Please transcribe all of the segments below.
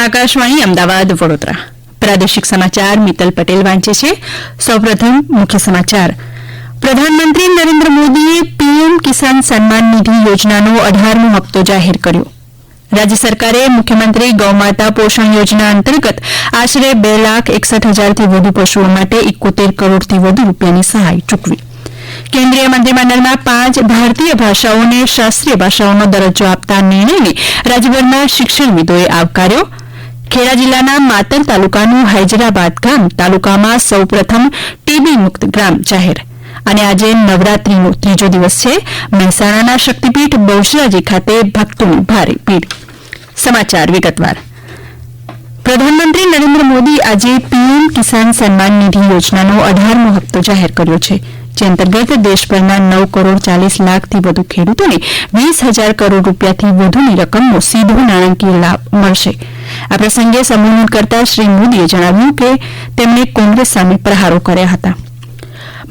આકાશવાણી અમદાવાદ વડોદરા પ્રાદેશિક સમાચાર મિત્તલ પટેલ વાંચે છે. સૌપ્રથમ મુખ્ય સમાચાર. પ્રધાનમંત્રી નરેન્દ્ર મોદીએ પીએમ કિસાન સન્માન નિધિ યોજનાનો 18મો હપ્તો જાહેર કર્યો. રાજ્ય સરકારે મુખ્યમંત્રી ગૌમાતા પોષણ યોજના અંતર્ગત આશરે 2,61,000થી વધુ પશુઓ માટે 71 કરોડથી વધુ રૂપિયાની સહાય ચૂકવી. કેન્દ્રીય મંત્રીમંડળમાં 5 ભારતીય ભાષાઓને શાસ્ત્રીય ભાષાઓનો દરજ્જો આપતા નિર્ણયને રાજ્યભરના શિક્ષણવિદોએ આવકાર્યો. ખેડા જિલ્લાના માતર તાલુકાનું હૈજરાબાદ ગામ તાલુકામાં સૌપ્રથમ ટીબી મુક્ત ગ્રામ જાહેર. અને આજે નવરાત્રીનો ત્રીજો દિવસ છે. મહેસાણાના શક્તિપીઠ બહુચરાજી ખાતે ભક્તોની ભારે ભીડ. સમાચાર વિગતવાર. પ્રધાનમંત્રી નરેન્દ્ર મોદી આજે પીએમ કિસાન સન્માન નિધિ યોજનાનો 18મો હપ્તો જાહેર કર્યો છે, જે અંતર્ગત દેશભરના 9 કરોડ 40 લાખથી વધુ ખેડૂતોને 20,000 કરોડ રૂપિયાથી વધુની રકમનો સીધો નાણાકીય લાભ મળશે. આ પ્રસંગે સંબોધન કરતા શ્રી મોદીએ જણાવ્યું કે તેમણે કોંગ્રેસ સામે પ્રહારો કર્યા હતા.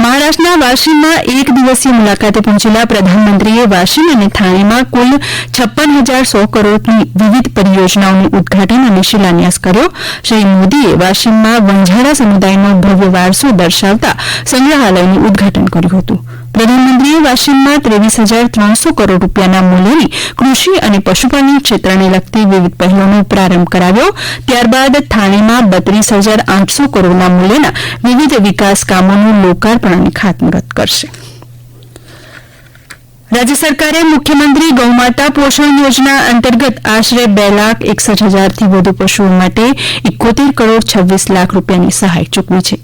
મહારાષ્ટ્રના વાશીમમાં એક દિવસીય મુલાકાતે પહોંચેલા પ્રધાનમંત્રીએ વાશીમ અને થાણેમાં કુલ 56,100 કરોડની વિવિધ પરિયોજનાઓનું ઉદઘાટન અને શિલાન્યાસ કર્યો. શ્રી મોદીએ વાશીમમાં વણઝારા સમુદાયનો ભવ્ય વારસો દર્શાવતા સંગ્રહાલયનું ઉદઘાટન કર્યું હતું. પ્રધાનમંત્રીએ વાશીમમાં 23,300 કરોડ રૂપિયાના મૂલ્યની કૃષિ અને પશુપાલન ક્ષેત્રને લગતી વિવિધ પહેલોનો પ્રારંભ કરાવ્યો. ત્યારબાદ થાણેમાં 32,800 કરોડના મૂલ્યના વિવિધ વિકાસ કામોનું લોકાર્પણ અને ખાતમુહૂર્ત કરશે. રાજ્ય સરકારે મુખ્યમંત્રી ગૌમાતા પોષણ યોજના અંતર્ગત આશરે 2,61,000થી વધુ પશુઓ માટે 71 કરોડ 26 લાખ રૂપિયાની સહાય ચૂકવી છે.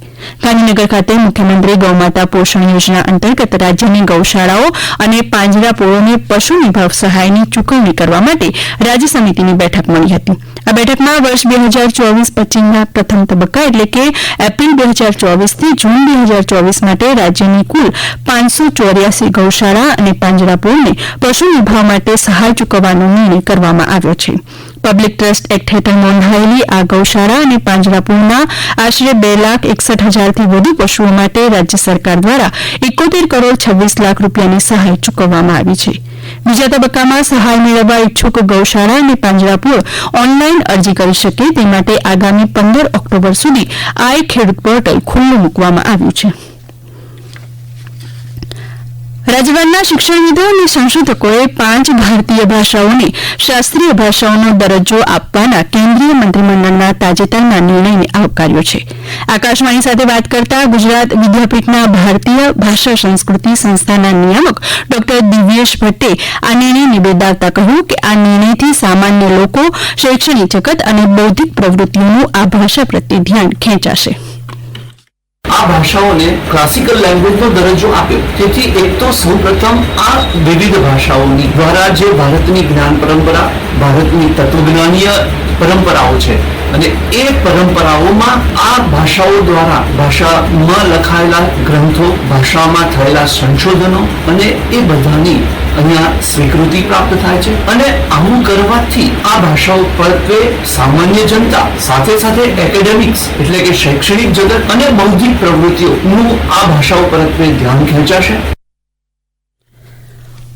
ગાંધીનગર ખાતે મુખ્યમંત્રી ગૌમાતા પોષણ યોજના અંતર્ગત રાજ્યની ગૌશાળાઓ અને પાંજરાપોળોને પશુ નિભાવ સહાયની ચૂકવણી કરવા માટે રાજ્ય સમિતિની બેઠક મળી હતી. આ બેઠકમાં વર્ષ 2024-25ના પ્રથમ તબક્કા એટલે કે એપ્રિલ 2024થી જૂન 2024 માટે રાજ્યની કુલ 584 ગૌશાળા અને પાંજરાપોળને પશુ નિભાવ માટે સહાય ચૂકવવાનો નિર્ણય કરવામાં આવ્યો છે. પબ્લિક ટ્રસ્ટ એક્ટ હેઠળ નોંધાયેલી આ ગૌશાળા અને પાંજરાપોળના આશરે 2,61,000થી વધુ પશુઓ માટે રાજ્ય સરકાર દ્વારા 71 કરોડ 26 લાખ રૂપિયાની સહાય ચૂકવવામાં આવી છે. બીજા તબક્કામાં સહાય મેળવવા ઇચ્છુક ગૌશાળા અને પાંજરાપોળ ઓનલાઈન અરજી કરી શકે તે માટે આગામી 15 ઓક્ટોબર સુધી આઈ ખેડૂત પોર્ટલ ખુલ્લું મૂકવામાં આવ્યું છે. રાજ્યભરના શિક્ષણવિદો અને સંશોધકોએ 5 ભારતીય ભાષાઓને શાસ્ત્રીય ભાષાઓનો દરજ્જો આપવાના કેન્દ્રીય મંત્રીમંડળના તાજેતરના નિર્ણયને આવકાર્યો છે. આકાશવાણી સાથે વાત કરતા ગુજરાત વિદ્યાપીઠના ભારતીય ભાષા સંસ્કૃતિ સંસ્થાના નિયામક ડોક્ટર દિવ્યેશ ભટ્ટે આ નિર્ણયને બિરદાવતા કહ્યું કે આ નિર્ણયથી સામાન્ય લોકો, શૈક્ષણિક જગત અને બૌદ્ધિક પ્રવૃત્તિઓનું આ ભાષા પ્રત્યે ધ્યાન ખેંચાશે. આ ભાષાઓને ક્લાસિકલ લેંગ્વેજનો દરજ્જો આપ્યો. તેથી એક તો સૌપ્રથમ આ વિવિધ ભાષાઓની દ્વારા જે ભારતની જ્ઞાન પરંપરા, ભારતની તત્વજ્ઞાનીય પરંપરાઓ છે અને એ પરંપરાઓમાં આ ભાષાઓ દ્વારા ભાષામાં લખાયેલા ગ્રંથો, ભાષામાં થયેલા સંશોધનો અને એ બધાની અહીંયા સ્વીકૃતિ પ્રાપ્ત થાય છે. અને આવું કરવાથી આ ભાષાઓ પ્રત્યે સામાન્ય જનતા સાથે સાથે એકેડેમિક્સ એટલે કે શૈક્ષણિક જગત અને બૌદ્ધિક પ્રવૃત્તિઓનું આ ભાષાઓ પ્રત્યે ધ્યાન ખેંચાશે.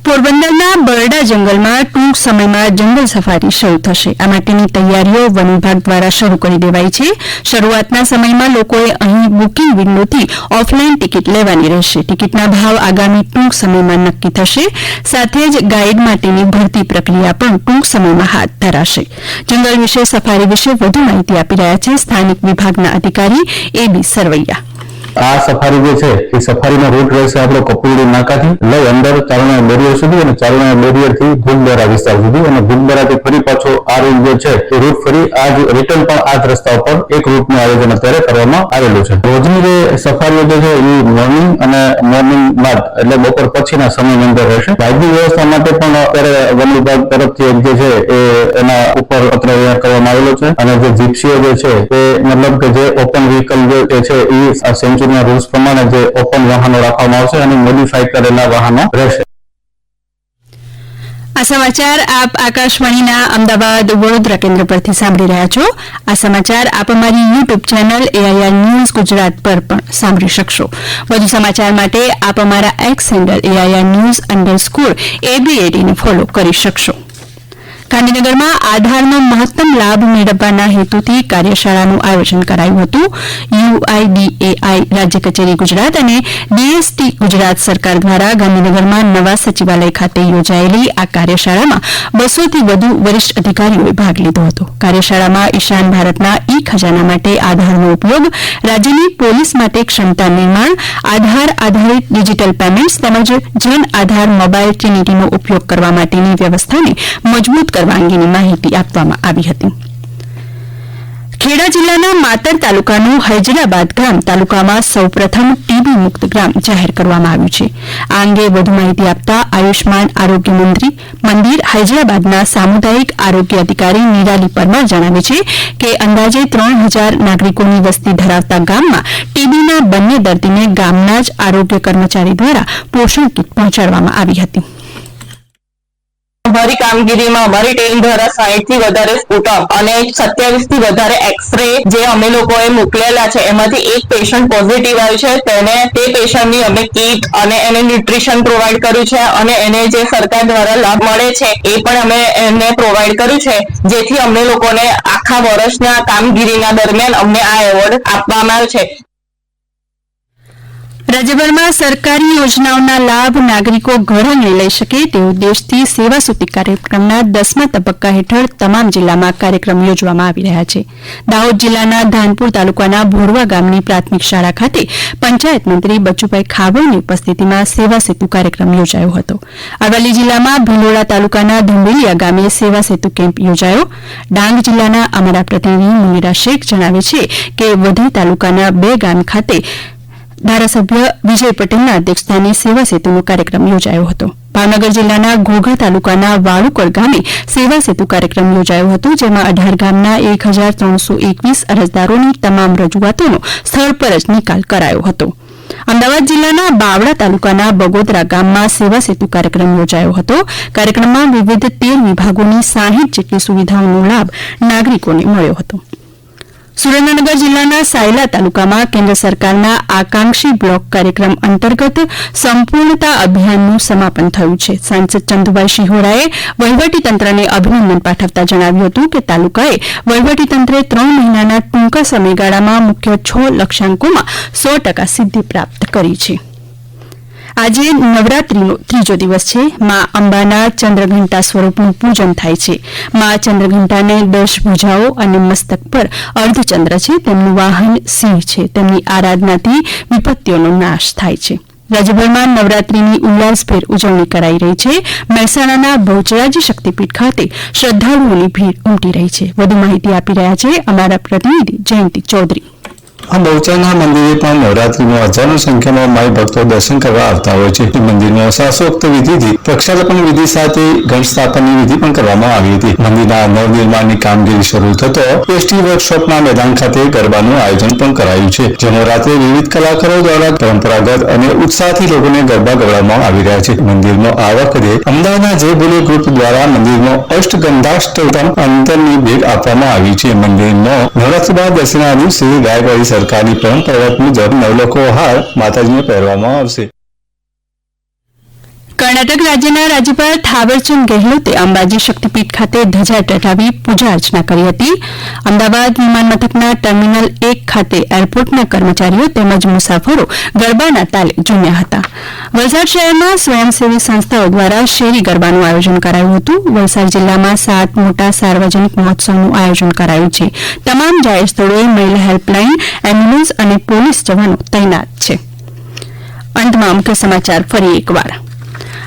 પોરબંદરના બરડા જંગલમાં ટૂંક સમયમાં જંગલ સફારી શરૂ થશે. આ માટેની તૈયારીઓ વન વિભાગ દ્વારા શરૂ કરી દેવાઈ છે. શરૂઆતના સમયમાં લોકોએ અહીં બુકિંગ વિન્ડોથી ઓફલાઈન ટિકિટ લેવાની રહેશે. ટિકિટના ભાવ આગામી ટૂંક સમયમાં નક્કી થશે. સાથે જ ગાઈડ માટેની ભરતી પ્રક્રિયા પણ ટૂંક સમયમાં હાથ ધરાશે. જંગલ વિશે, સફારી વિશે વધુ માહિતી આપી રહ્યા છે સ્થાનિક વિભાગના અધિકારી એ.બી. સરવૈયા. આ સફારી જે છે એ સફારીનો રૂટ રહેશે આપણો કપુરડી નાકાથી લઈ અંદર ચારણા બેરિયર સુધી અને ચારણા બેરિયર થી ભૂતબેરા વિસ્તાર સુધી અને ભૂતબેરાથી ફરી પાછો આ રૂટ જે છે એ રૂટ ફરી આ જ રિટર્ન પણ આ જ રસ્તા ઉપર એક રૂટનું આયોજન અત્યારે કરવામાં આવેલું છે. રોજની જે સફારીઓ જે છે એ મોર્નિંગ અને મોર્નિંગ બાદ એટલે બપોર પછીના સમયની અંદર રહેશે. વાયદી વ્યવસ્થા માટે પણ અત્યારે વન વિભાગ તરફથી જે છે એ એના ઉપર પત્ર તૈયાર કરવામાં આવેલો છે અને જે જીપ્સીઓ જે છે એ મતલબ કે જે ઓપન વ્હીકલ જે છે એ સેન્ચુરીના રૂલ્સ પ્રમાણે જે ઓપન વાહનો રાખવામાં આવશે અને મોડિફાઈ કરેલા વાહનો રહેશે. આ સમાચાર આપ આકાશવાણીના અમદાવાદ વડોદરા કેન્દ્ર પરથી સાંભળી રહ્યા છો. આ સમાચાર આપ અમારી YouTube channel AIR news Gujarat પર પણ સાંભળી શકશો. વધુ સમાચાર માટે આપ અમારા x handle AIR news _ABAD ને ફોલો કરી શકશો. ગાંધીનગરમાં આધારનો મહત્તમ લાભ મેળવવાના હેતુથી કાર્યશાળાનું આયોજન કરાયું હતું. UIDAI રાજ્ય કચેરી ગુજરાત અને DST ગુજરાત સરકાર દ્વારા ગાંધીનગરમાં નવા સચિવાલય ખાતે યોજાયેલી આ કાર્યશાળામાં 200થી વધુ વરિષ્ઠ અધિકારીઓએ ભાગ લીધો હતો. કાર્યશાળામાં ઈશાન ભારતના ખજાના માટે આધારનો ઉપયોગ, રાજ્યની પોલીસ માટે ક્ષમતા નિર્માણ, આધાર આધારિત ડિજીટલ પેમેન્ટ્સ તેમજ જન આધાર મોબાઈલ ટ્રિનિટીનો ઉપયોગ કરવા માટેની વ્યવસ્થાને મજબૂત કરવા અંગેની માહિતી આપવામાં આવી હતી. ખેડા જિલ્લાના માતર તાલુકાનું હૈદરાબાદ ગામ તાલુકામાં સૌપ્રથમ ટીબી મુક્ત ગ્રામ જાહેર કરવામાં આવ્યું છે. આ અંગે વધુ માહિતી આપતા આયુષ્માન આરોગ્ય મંદિર હૈદરાબાદના સામુદાયિક આરોગ્ય અધિકારી નિરાલી પરમાર જણાવે છે કે અંદાજે 3000 નાગરિકોની વસ્તી ધરાવતા ગામમાં ટીબીના બંને દર્દીને ગામના જ આરોગ્ય કર્મચારી દ્વારા પોષણ કીટ પહોંચાડવામાં આવી હતી. અમારી કામગીરીમાં અમારી ટીમ દ્વારા 60 થી વધારે સ્કૂટર અને 27 થી વધારે એક્સરે જે અમે લોકોએ મોકલેલા છે એમાંથી એક પેશન્ટ પોઝિટિવ આવ્યું છે. તેને તે પેશન્ટની અમે કીટ અને એને ન્યુટ્રિશન પ્રોવાઈડ કર્યું છે અને એને જે સરકાર દ્વારા લાભ મળે છે એ પણ અમે એને પ્રોવાઈડ કર્યું છે, જેથી અમને લોકોને આખા વર્ષના કામગીરીના દરમિયાન અમને આ એવોર્ડ આપવામાં આવ્યો છે. રાજ્યભરમાં સરકારી યોજનાઓના લાભ નાગરિકો ઘરે લઈ શકે તે ઉદ્દેશથી સેવા સુતી કાર્યક્રમના 10મા તબક્કા હેઠળ તમામ જિલ્લામાં કાર્યક્રમ યોજવામાં આવી રહ્યા છે. દાહોદ જિલ્લાના ધાનપુર તાલુકાના ભોરવા ગામની પ્રાથમિક શાળા ખાતે પંચાયત મંત્રી બચુભાઈ ખાબડની ઉપસ્થિતિમાં સેવા સેતુ કાર્યક્રમ યોજાયો હતો. અરવલ્લી જિલ્લામાં ભિલોડા તાલુકાના ધંબેલિયા ગામે સેવા સેતુ કેમ્પ યોજાયો. ડાંગ જિલ્લાના અમારા પ્રતિનિધિ મુનિરા શેખ જણાવે છે કે વધી તાલુકાના 2 ગામ ખાતે ધારાસભ્ય વિજય પટેલના અધ્યક્ષસ્થાને સેવા સેતુનો કાર્યક્રમ યોજાયો હતો. ભાવનગર જિલ્લાના ઘોઘા તાલુકાના વાળુકડ ગામે સેવા સેતુ કાર્યક્રમ યોજાયો હતો, જેમાં 18 ગામના 1321 અરજદારોની તમામ રજૂઆતોનો સ્થળ પર જ નિકાલ કરાયો હતો. અમદાવાદ જિલ્લાના બાવળા તાલુકાના બગોદરા ગામમાં સેવા સેતુ કાર્યક્રમ યોજાયો હતો. કાર્યક્રમમાં વિવિધ 13 વિભાગોની 60 જેટલી સુવિધાઓનો લાભ નાગરિકોને મળ્યો હતો. સુરેન્દ્રનગર જિલ્લાના સાયલા તાલુકામાં કેન્દ્ર સરકારના આકાંક્ષી બ્લોક કાર્યક્રમ અંતર્ગત સંપૂર્ણતા અભિયાનનું સમાપન થયું છે. સાંસદ ચંદુભાઈ શિહોરાએ વહીવટીતંત્રને અભિનંદન પાઠવતા જણાવ્યું હતું કે તાલુકાએ વહીવટીતંત્રે 3 મહિનાના ટૂંકા સમયગાળામાં મુખ્ય 6 લક્ષ્યાંકોમાં 100% સિદ્ધિ પ્રાપ્ત કરી છે. આજે નવરાત્રીનો ત્રીજો દિવસ છે. મા અંબાના ચંદ્રઘંટા સ્વરૂપનું પૂજન થાય છે. મા ચંદ્રઘંટાને 10 ભુજાઓ અને મસ્તક પર અર્ધચંદ્ર છે. તેમનું વાહન સિંહ છે. તેમની આરાધનાથી વિપત્તિઓનો નાશ થાય છે. રાજ્યભરમાં નવરાત્રીની ઉલ્લાસભેર ઉજવણી કરાઈ રહી છે. મહેસાણાના બહુચરાજી શક્તિપીઠ ખાતે શ્રદ્ધાળુઓની ભીડ ઉમટી રહી છે. વધુ માહિતી આપી રહ્યા છે અમારા પ્રતિનિધિ જયંતિ ચૌધરી. આ બહુચરના મંદિરે પણ નવરાત્રીમાં હજારો સંખ્યામાં માઈ ભક્તો દર્શન કરવા આવતા હોય છે. મંદિરમાં શાસ્ત્રોક્ત વિધિથી પ્રક્ષાલપન વિધિ સાથે ઘટ સ્થાપનની વિધિ પણ કરવામાં આવી હતી. મંદિરના નવનિર્માણની કામગીરી શરૂ થતો એસટી વર્કશોપના મેદાન ખાતે ગરબાનું આયોજન પણ કરાયું છે, જેમાં રાત્રે વિવિધ કલાકારો દ્વારા પરંપરાગત અને ઉત્સાહથી લોકોને ગરબા ગવડાવવામાં આવી રહ્યા છે. મંદિરમાં આ વખતે અમદાવાદના જય બોલે ગ્રુપ દ્વારા મંદિરમાં અષ્ટગંધાષ્ટકમ અંતરની ભેટ આપવામાં આવી છે. મંદિરમાં નવરાત્રી બાદ દસેના દિવસે ગાયકવાડી સરકારની પરંપરાગત મુજબ નવલખો હાર માતાજીને પહેરવામાં આવશે. કર્ણાટક રાજ્યના રાજ્યપાલ થાવરચંદ ગેહલોતે અંબાજી શક્તિપીઠ ખાતે ધજા ચઢાવી પૂજા અર્ચના કરી હતી. અમદાવાદ વિમાન મથકના ટર્મિનલ 1 ખાતે એરપોર્ટના કર્મચારીઓ તેમજ મુસાફરો ગરબાના તાલે ઝૂમ્યા હતા. વલસાડ શહેરમાં સ્વયંસેવી સંસ્થાઓ દ્વારા શેરી ગરબાનું આયોજન કરાયું હતું. વલસાડ જિલ્લામાં 7 મોટા સાર્વજનિક મહોત્સવનું આયોજન કરાયું છે. તમામ જાહેર સ્થળોએ મહિલા હેલ્પલાઇન, એમ્બ્યુલન્સ અને પોલીસ જવાનો તૈનાત છે. અંતમાં મુખ્ય સમાચાર ફરી એકવાર.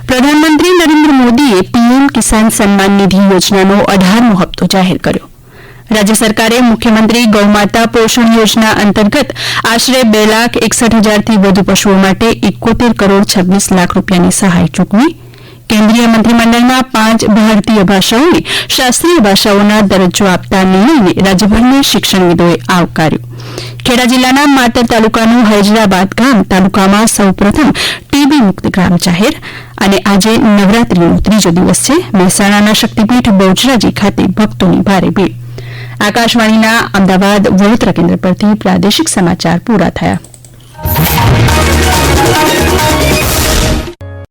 પ્રધાનમંત્રી નરેન્દ્ર મોદીએ પીએમ કિસાન સન્માન નિધિ યોજનાનો 18મો હપ્તો જાહેર કર્યો. રાજ્ય સરકારે મુખ્યમંત્રી ગૌમાતા પોષણ યોજના અંતર્ગત આશરે 2,61,000થી વધુ પશુઓ માટે 71 કરોડ 26 લાખ રૂપિયાની સહાય ચૂકવી. કેન્દ્રીય મંત્રીમંડળમાં 5 ભારતીય ભાષાઓને શાસ્ત્રીય ભાષાઓના દરજ્જો આપતા નિર્ણયને રાજ્યભરના શિક્ષણવિદોએ આવકાર્યો. ખેડા જિલ્લાના માતર તાલુકાનું હૈદરાબાદ ગામ તાલુકામાં સૌપ્રથમ ટીબી મુક્ત ગ્રામ જાહેર. અને આજે નવરાત્રીનો ત્રીજો દિવસ છે. મહેસાણાના શક્તિપીઠ બહુચરાજી ખાતે ભક્તોની ભારે ભીડ. આકાશવાણીના અમદાવાદ વડોદરા કેન્દ્ર પરથી પ્રાદેશિક સમાચાર પૂરા થયા.